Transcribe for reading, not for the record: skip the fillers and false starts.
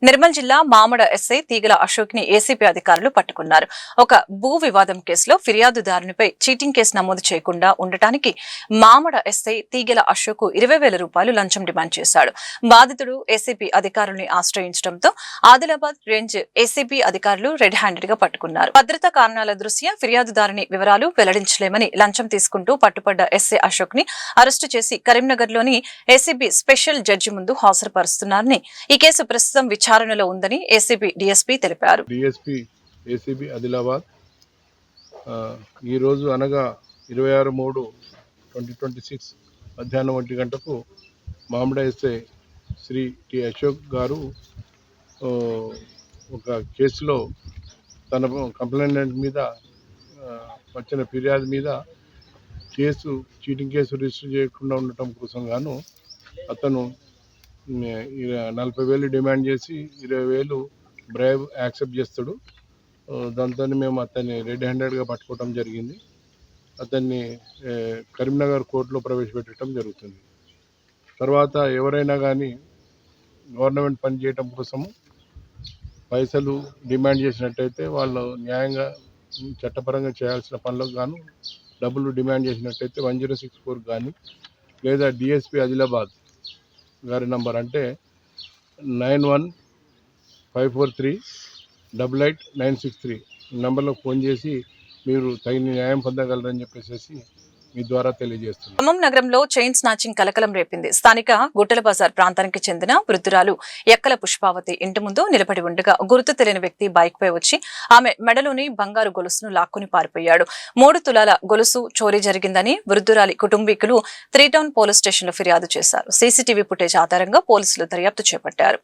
నిర్మల్ జిల్లా మామడ ఎస్ఐ తీగల అశోక్ ని ఏసీపీ అధికారులు పట్టుకున్నారు. ఒక భూ వివాదం కేసులో ఫిర్యాదుదారునిపై చీటింగ్ కేసు నమోదు చేయకుండా ఉండటానికి మామడ ఎస్ఐ తీగల అశోక్ 20,000 రూపాయలు లంచం డిమాండ్ చేశాడు. బాధితుడు ఏసీపీ అధికారుల్ని ఆశ్రయించడంతో ఆదిలాబాద్ రేంజ్ ఏసీపీ అధికారులు రెడ్ హ్యాండెడ్ గా పట్టుకున్నారు. భద్రతా కారణాల దృష్ట్యా ఫిర్యాదుదారుని వివరాలు వెల్లడించలేమని లంచం తీసుకుంటూ పట్టుబడ్డ ఎస్ఐ అశోక్ ని అరెస్టు చేసి కరీంనగర్ లోని ఏసీబీ స్పెషల్ జడ్జి ముందు హాజరుపరుస్తున్నారని, ఈ కేసు ప్రస్తుతం విచారణలో ఉందని ఏసీబీ డీఎస్పీ తెలిపారు. ఏసీబీ ఆదిలాబాద్ ఈ రోజు అనగా 26/3/2026 మధ్యాహ్నం 1 గంటకు మామిడ ఎస్ఐ శ్రీ టి అశోక్ గారు ఒక కేసులో తన కంప్లైంట్ మీద వచ్చిన ఫిర్యాదు మీద చీటింగ్ కేసు రిజిస్టర్ చేయకుండా ఉండటం కోసం గాను అతను 40,000 డిమాండ్ చేసి 20,000 బ్రైబ్ యాక్సెప్ట్ చేస్తాడు. దాంతో మేము అతన్ని రెడ్ హ్యాండెడ్గా పట్టుకోవడం జరిగింది. అతన్ని కరీంనగర్ కోర్టులో ప్రవేశపెట్టడం జరుగుతుంది. తర్వాత ఎవరైనా కానీ గవర్నమెంట్ పని చేయటం కోసము పైసలు డిమాండ్ చేసినట్టయితే వాళ్ళు న్యాయంగా చట్టపరంగా చేయాల్సిన పనులకు గాను డబ్బులు డిమాండ్ చేసినట్టయితే 1064 కానీ లేదా డిఎస్పీ ఆదిలాబాద్ గారి నంబర్ అంటే 9154388963 నంబర్లో ఫోన్ చేసి మీరు తగిన న్యాయం పొందగలరని చెప్పేసి మీ ద్వారా తెలియజేస్తున్నాను. ఖమ్మం నగరంలో చైన్ స్నాచింగ్ కలకలం రేపింది. స్థానిక గుట్టల బజార్ ప్రాంతానికి చెందిన వృద్ధురాలు ఎక్కల పుష్పావతి ఇంటి ముందు నిలబడి ఉండగా గుర్తు తెలియని వ్యక్తి బైక్ పై వచ్చి ఆమె మెడలోని బంగారు గొలుసును లాక్కుని పారిపోయాడు. 3 తులాల గొలుసు చోరీ జరిగిందని వృద్ధురాలి కుటుంబీకులు 3 టౌన్ పోలీస్ స్టేషన్లో ఫిర్యాదు చేశారు. సీసీటీవీ ఫుటేజ్ ఆధారంగా పోలీసులు దర్యాప్తు చేపట్టారు.